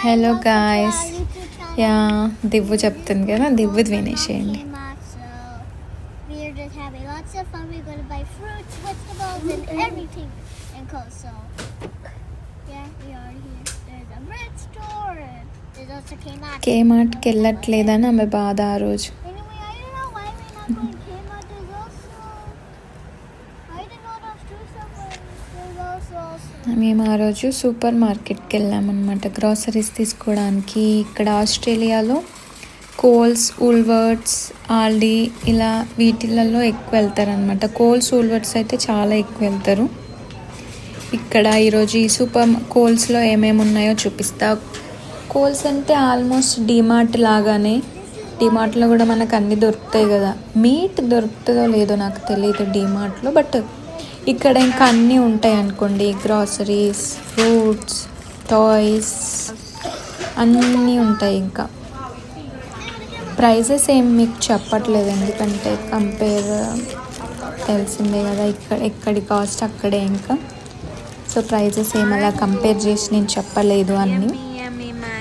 Hello guys, yeah దివ్వు చెప్తుంది కదా, దివ్వుది వినేసేయండి. కేమార్ట్కి వెళ్ళట్లేదని ఆమె బాధ ఆ రోజు. మేము ఆ రోజు సూపర్ మార్కెట్కి వెళ్ళామన్నమాట గ్రాసరీస్ తీసుకోవడానికి. ఇక్కడ ఆస్ట్రేలియాలో కోల్స్, ఊల్వర్ట్స్, ఆల్డీ ఇలా వీటిలలో ఎక్కువ వెళ్తారనమాట. కోల్స్, ఊల్వర్ట్స్ అయితే చాలా ఎక్కువ వెళ్తారు. ఇక్కడ ఈరోజు ఈ కోల్స్లో ఏమేమి ఉన్నాయో చూపిస్తా. కోల్స్ అంటే ఆల్మోస్ట్ డిమార్ట్ లాగానే. డిమార్ట్లో కూడా మనకు అన్నీ దొరుకుతాయి కదా. మీట్ దొరుకుతుందో లేదో నాకు తెలియదు డిమార్ట్లో, బట్ ఇక్కడ ఇంకా అన్నీ ఉంటాయి అనుకోండి. గ్రాసరీస్, ఫ్రూట్స్, టాయ్స్ అన్నీ ఉంటాయి. ఇంకా ప్రైజెస్ ఏం మీకు చెప్పట్లేదు, ఎందుకంటే కంపేర్ తెలిసిందే కదా, ఎక్కడి కాస్ట్ అక్కడే. ఇంకా సో ప్రైజెస్ ఏమి అలా కంపేర్ చేసి నేను చెప్పలేదు అన్నీ.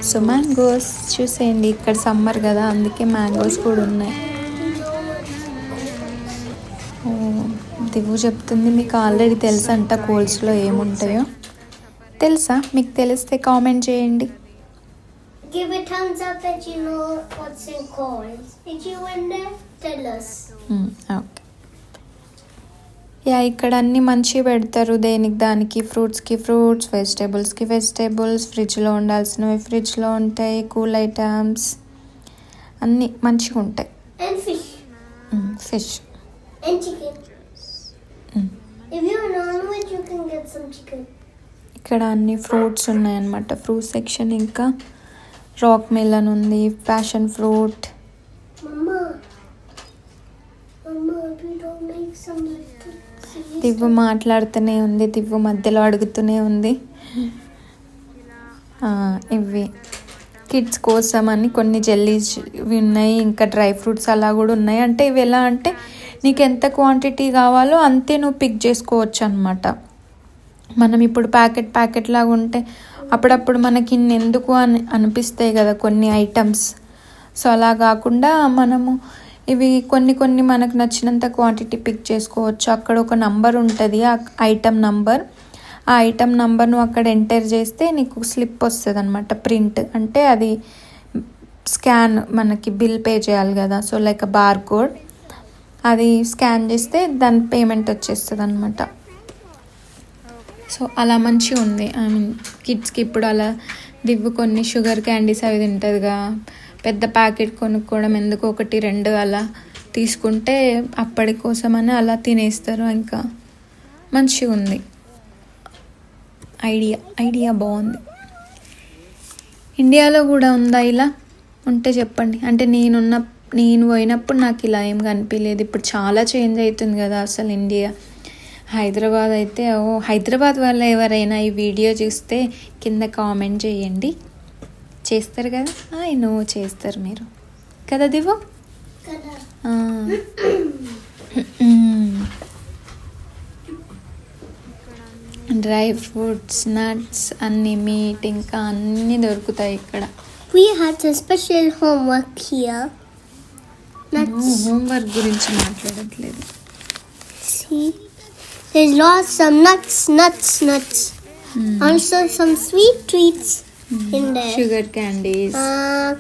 సో మ్యాంగోస్ చూసేయండి, ఇక్కడ సమ్మర్ కదా అందుకే మ్యాంగోస్ కూడా ఉన్నాయి. దివ్వు చెప్తుంది మీకు ఆల్రెడీ తెలుసా అంట కోల్స్లో ఏముంటాయో. తెలుసా? మీకు తెలిస్తే కామెంట్ చేయండి. Give a thumbs up that you know what's in Coles. Did you win there? Tell us. Okay. Yeah ఇక్కడ అన్నీ మంచిగా పెడతారు, దేనికి దానికి. ఫ్రూట్స్కి ఫ్రూట్స్, వెజిటేబుల్స్కి వెజిటేబుల్స్, ఫ్రిడ్జ్లో ఉండాల్సినవి ఫ్రిడ్జ్లో ఉంటాయి. కూల్ ఐటమ్స్ అన్నీ మంచిగా ఉంటాయి. And fish. Fish And chicken. If you're non-veg, you can get some chicken. ఇక్కడ అన్ని ఫ్రూట్స్ ఉన్నాయన్నమాట. Fruit section. ఇంకా రాక్ మెలన్ ఉంది, passion fruit. Mama, if you don't make some దివ్వు మాట్లాడుతూనే ఉంది, దివ్వు మధ్యలో అడుగుతూనే ఉంది. ఇవి కిడ్స్ కోసం అని కొన్ని జెల్లీస్ ఉన్నాయి, ఇంకా డ్రై ఫ్రూట్స్ అలా కూడా ఉన్నాయి. అంటే ఇవి ఎలా అంటే నీకు ఎంత క్వాంటిటీ కావాలో అంతే నువ్వు పిక్ చేసుకోవచ్చు అనమాట. మనం ఇప్పుడు ప్యాకెట్ లాగా ఉంటే అప్పుడప్పుడు మనకి ఇన్నెందుకు అని అనిపిస్తాయి కదా కొన్ని ఐటమ్స్. సో అలా కాకుండా మనము ఇవి కొన్ని మనకు నచ్చినంత క్వాంటిటీ పిక్ చేసుకోవచ్చు. అక్కడ ఒక నంబర్ ఉంటుంది, ఆ ఐటమ్ నంబర్. ఆ ఐటమ్ నంబర్ నువ్వు అక్కడ ఎంటర్ చేస్తే నీకు స్లిప్ వస్తుంది అనమాట, ప్రింట్. అంటే అది స్కాన్, మనకి బిల్ పే చేయాలి కదా, సో లైక్ బార్ కోడ్. అది స్కాన్ చేస్తే దాని పేమెంట్ వచ్చేస్తుంది అనమాట. సో అలా మంచిగా ఉంది. ఐ మీన్ కిడ్స్కి ఇప్పుడు అలా దివ్వు కొన్ని షుగర్ క్యాండీస్ అవి తింటుందిగా, పెద్ద ప్యాకెట్ కొనుక్కోవడం ఎందుకు, 1-2 అలా తీసుకుంటే అప్పటి కోసమని అలా తినేస్తారు. ఇంకా మంచిగా ఉంది ఐడియా బాగుంది. ఇండియాలో కూడా ఉందా ఇలా? ఉంటే చెప్పండి. అంటే నేను పోయినప్పుడు నాకు ఇలా ఏం కనిపించలేదు. ఇప్పుడు చాలా చేంజ్ అవుతుంది కదా అసలు ఇండియా. హైదరాబాద్ అయితే హైదరాబాద్ వల్ల ఎవరైనా ఈ వీడియో చూస్తే కింద కామెంట్ చేయండి. చేస్తారు కదా, చేస్తారు మీరు కదా దివ్వు? డ్రై ఫ్రూట్స్, నట్స్, అన్ని మీట్, ఇంకా అన్నీ దొరుకుతాయి ఇక్కడ. We had a special homework here. Homework గురించి మాట్లాడట్లేదు. See, there's lots of nuts. Also some sweet treats in there. Sugar candies.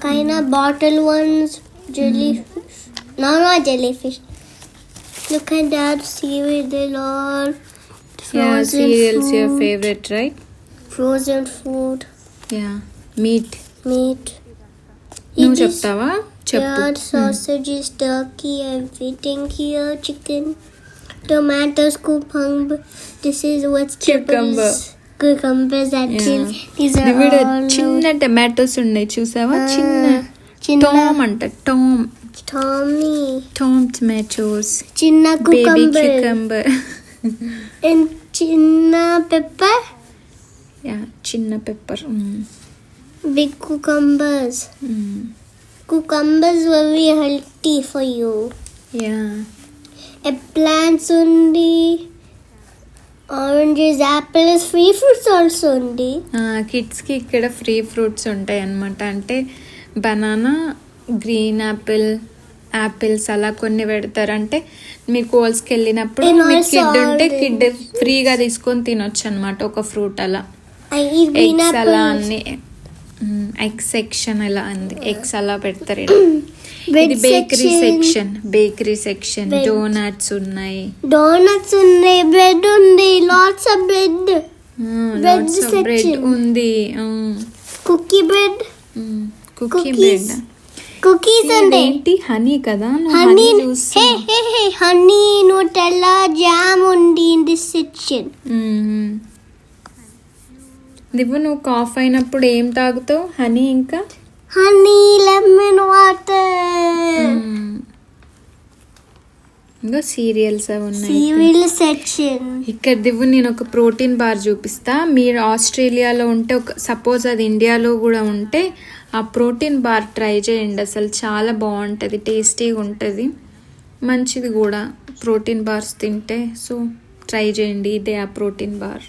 Kind of bottle ones, jellyfish. No, not jellyfish. Look at that seaweed. They all frozen cereals food. Your favorite, right? Frozen food. Yeah, meat. నువ్వు చెప్తావా? చెప్పు. Sausages, turkey, everything here. Chicken, tomatoes, cucumber. This is vegetables. Cucumbers actually. Yeah. These are all చిన్న tomatoes ఉన్నాయి చూసావా? చిన్న tome అంట, tome tomatoes. చిన్న cucumber. And చిన్న pepper. Yeah, చిన్న pepper. Big cucumbers. Cucumbers very healthy for you. Yeah. Eggplants undi. Oranges, apples, free fruits also undi. కిడ్స్కి ఇక్కడ ఫ్రీ ఫ్రూట్స్ ఉంటాయి అన్నమాట. అంటే బనానా, గ్రీన్ యాపిల్స్ అలా కొన్ని పెడతారు. అంటే మీరు కోల్స్కి వెళ్ళినప్పుడు And మీ also కిడ్ ఉంటే orange. కిడ్ ఫ్రీగా తీసుకొని తినొచ్చు అనమాట ఒక ఫ్రూట్ అలా. I eat green ఎగ్స్ అలా apples. అన్ని ఎగ్ సెక్షన్ ఎలా అంది, ఎగ్స్ అలా పెడతారు ఈడ. Bread ఇది బేకరీ సెక్షన్ Bread. డోనట్స్ ఉన్నాయి. Donuts undi, bread undi, lots of bread. Bread bread section. ఉంది. Cookie bread, cookie Cookies. Bread. cookies undi. ఏంటి హనీ కదా, నువ్వు Honey, హనీ చూస్తా. hey, honey, Nutella, jam undi in this section. దివ్వు నువ్వు కాఫ్ అయినప్పుడు ఏం తాగుతావు? హనీ ఇంకా Honey, lemon water. ఇంకా సీరియల్స్ అవి ఉన్నాయి. Cereal section. ఇక్కడ దివ్వు నేను ఒక ప్రోటీన్ బార్ చూపిస్తా. మీరు ఆస్ట్రేలియాలో ఉంటే సపోజ్ అది ఇండియాలో కూడా ఉంటే ఆ ప్రోటీన్ బార్ ట్రై చేయండి. అసలు చాలా బాగుంటుంది, టేస్టీగా ఉంటుంది, మంచిది కూడా ప్రోటీన్ బార్స్ తింటే. సో ట్రై చేయండి, ఇదే ఆ ప్రోటీన్ బార్.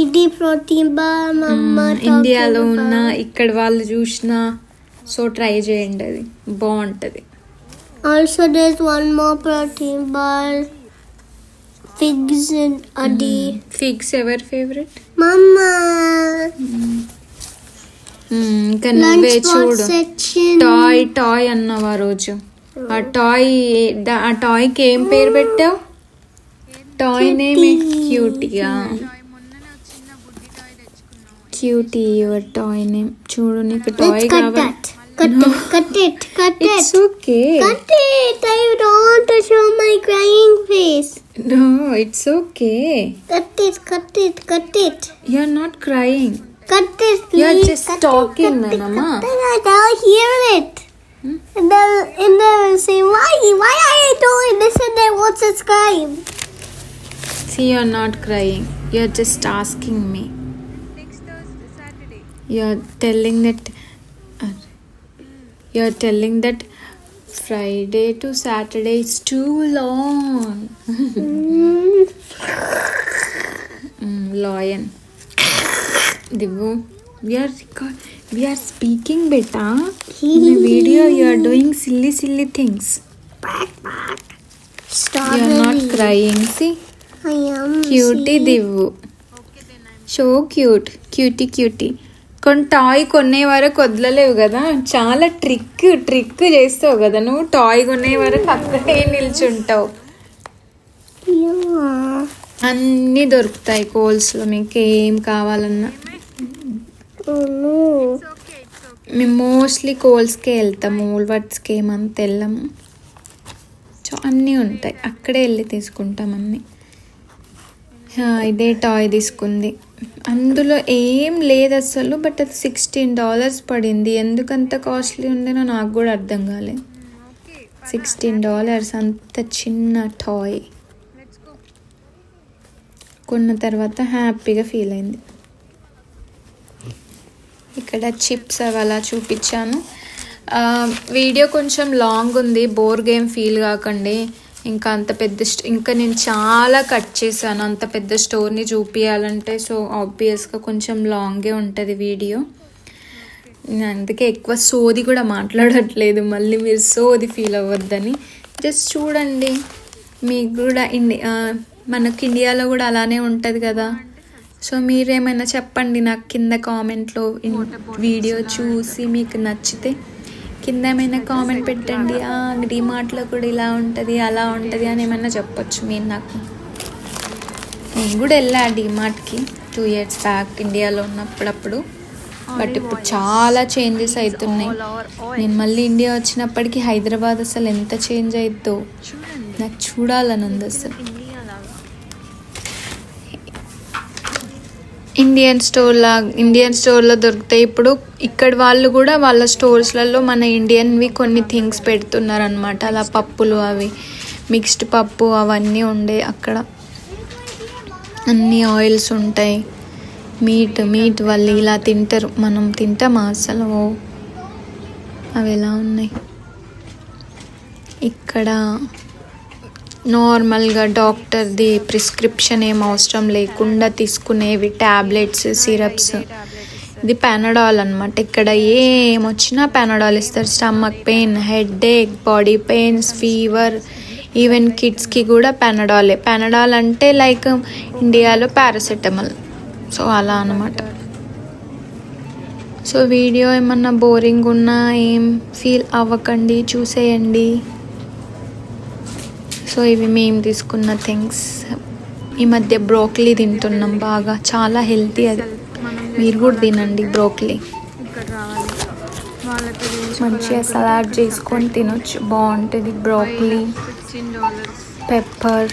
ఇది protein bar, mama. ఇండియాలో ఉన్న ఇక్కడ వాళ్ళు చూసినా సో ట్రై చేయండి, అది బాగుంటుంది. Also, there's one more protein bar. Figs and Adi. Figs ఎవరి ఫేవరెట్? Mama. ఇంకా నువ్వే Lunchbox చూడు. section. టాయ్ అన్నావు ఆ రోజు. ఆ టాయ్కి ఏం పేరు పెట్టావు? టాయ్ నేమ్ క్యూటీగా. Cutie your toy name. చూడు నీకు టాయ్ Let's cut కావాలి. that. Cut it. It's okay. Cut it. I don't want to show my crying face. No it's okay. Cut it. You are not crying. Cut it, please. You are just talking, Mama. They'll hear it. And they'll say, why are you doing this? And they won't subscribe. See, you are not crying. You are just asking me. You are telling that Friday to Saturday is too long. Lion. Divu, we are speaking beta. In a video you are doing silly things. Stop. You are not crying. See, I am. cutie Divu. So cute. Cutie. కొన్ని toy కొనే వరకు వదలలేవు కదా, చాలా trick చేస్తావు కదా నువ్వు. Toy కొనే వరకు అక్కడే నిల్చుంటావు. Yeah. అన్నీ దొరుకుతాయి కోల్స్లో మీకు ఏం కావాలన్నా. Oh no. మేము మోస్ట్లీ కోల్స్కే వెళ్తాము, ఊల్వర్డ్స్కి ఏమంత వెళ్ళాము. సో అన్నీ ఉంటాయి, అక్కడే వెళ్ళి తీసుకుంటాం అన్నీ. ఇదే టాయ్ తీసుకుంది, అందులో ఏం లేదు అసలు. బట్ అది $16 పడింది. ఎందుకంత కాస్ట్లీ ఉందేనో నాకు కూడా అర్థం కాలేదు. $16 అంత చిన్న టాయ్ కొన్న తర్వాత హ్యాపీగా ఫీల్ అయింది. ఇక్కడ చిప్స్ అవి అలా చూపించాను. వీడియో కొంచెం లాంగ్ ఉంది, బోర్ గేమ్ ఫీల్ కాకండి. ఇంకా అంత పెద్ద ఇంకా నేను చాలా కట్ చేశాను అంత పెద్ద స్టోర్ని చూపించాలంటే. సో ఆబ్వియస్గా కొంచెం లాంగే ఉంటుంది వీడియో. అందుకే ఎక్కువ సోది కూడా మాట్లాడట్లేదు, మళ్ళీ మీరు సోది ఫీల్ అవ్వద్దని. జస్ట్ చూడండి, మీకు కూడా మనకి ఇండియాలో కూడా అలానే ఉంటుంది కదా. సో మీరేమైనా చెప్పండి నాకు కింద కామెంట్లో. వీడియో చూసి మీకు నచ్చితే కింద ఏమైనా కామెంట్ పెట్టండి. డిమార్ట్లో కూడా ఇలా ఉంటుంది అలా ఉంటుంది అని ఏమైనా చెప్పొచ్చు మీరు నాకు. నేను కూడా వెళ్ళా డిమార్ట్కి 2 years బ్యాక్ ఇండియాలో ఉన్నప్పుడు. బట్ ఇప్పుడు చాలా చేంజెస్ అవుతున్నాయి. నేను మళ్ళీ ఇండియా వచ్చినప్పటికీ హైదరాబాద్ అసలు ఎంత చేంజ్ అవుతుందో నాకు చూడాలని ఉంది అసలు. ఇండియన్ స్టోర్లో దొరుకుతాయి ఇప్పుడు. ఇక్కడ వాళ్ళు కూడా వాళ్ళ స్టోర్స్లలో మన ఇండియన్వి కొన్ని థింగ్స్ పెడుతున్నారు అనమాట. అలా పప్పులు, అవి మిక్స్డ్ పప్పు అవన్నీ ఉండే అక్కడ. అన్ని ఆయిల్స్ ఉంటాయి. మీట్ వాళ్ళు ఇలా తింటారు, మనం తింటామా అసలు? అవి ఎలా ఉన్నాయి. ఇక్కడ నార్మల్గా డాక్టర్ది ప్రిస్క్రిప్షన్ ఏం అవసరం లేకుండా తీసుకునేవి టాబ్లెట్స్, సిరప్స్. ఇది పెనడాల్ అనమాట. ఇక్కడ ఏమొచ్చినా పెనడాల్ ఇస్తారు. Stomach pain, headache, body pains, fever, even కిడ్స్కి కూడా పెనడాలే. పెనడాల్ అంటే లైక్ ఇండియాలో పారాసెటమాల్. సో అలా అనమాట. సో వీడియో ఏమన్నా బోరింగ్ ఉన్నా ఏం ఫీల్ అవ్వకండి, చూసేయండి. సో ఇవి మేము తీసుకున్న థింగ్స్. ఈ మధ్య బ్రోకలీ తింటున్నాం బాగా, చాలా హెల్తీ అది. మీరు కూడా తినండి బ్రోకలీ. మంచిగా సలాడ్ చేసుకొని తినొచ్చు, బాగుంటుంది. Broccoli, pepper,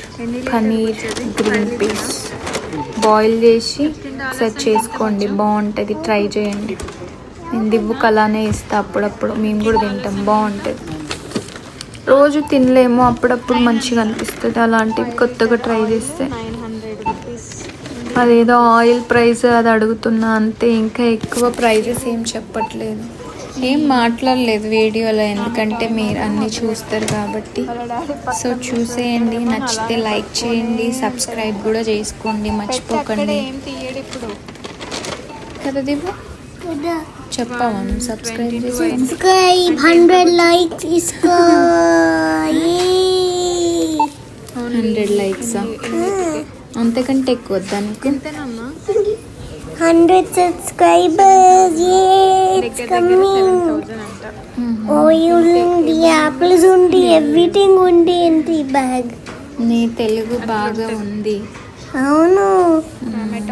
paneer, green peas boil చేసి సెట్ చేసుకోండి, బాగుంటుంది. ట్రై చేయండి. నేను దివ్వుకు అలానే ఇస్తా అప్పుడప్పుడు, మేము కూడా తింటాం, బాగుంటుంది. రోజు తినలేము, అప్పుడప్పుడు మంచిగా అనిపిస్తుంది అలాంటివి కొత్తగా ట్రై చేస్తే. అదేదో ఆయిల్ ప్రైస్ అది అడుగుతున్నా అంతే, ఇంకా ఎక్కువ ప్రైజెస్ ఏం చెప్పట్లేదు, ఏం మాట్లాడలేదు వీడియోలో, ఎందుకంటే మీరు అన్నీ చూస్తారు కాబట్టి. సో చూసేయండి, నచ్చితే లైక్ చేయండి, సబ్స్క్రైబ్ కూడా చేసుకోండి మర్చిపోకండి కదా దివ్వ. చెప్పావా నువ్వు సబ్స్క్రైబ్ చేసుకోండి? Subscribe 100 likes isko. 100 likes అంతకంటే ఎక్కువ వద్దా నీకు? 100 subscribers. Yay, it's coming. Oil undi, apples undi, everything undi in the bag. నీ తెలుగు బాగా ఉంది. అవును.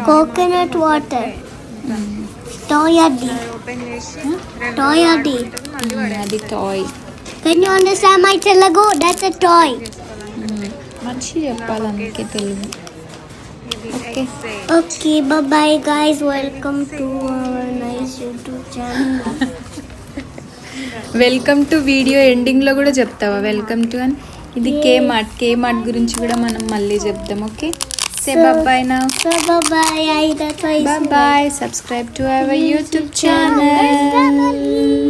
Coconut water. Toyadi. Toyadi. అది toy. Can you understand my Telugu? That's a toy. మంచి చెప్పాలి అందుకే Telugu. Okay Okay, bye-bye guys. Welcome to our nice YouTube channel. Welcome to video ఎండింగ్లో కూడా చెప్తావా వెల్కమ్ టు అని? ఇది కేమార్ట్ గురించి కూడా మనం మళ్ళీ చెప్దాం. Okay, say bye now. So bye-bye. That's why Bye bye. Subscribe to our YouTube channel.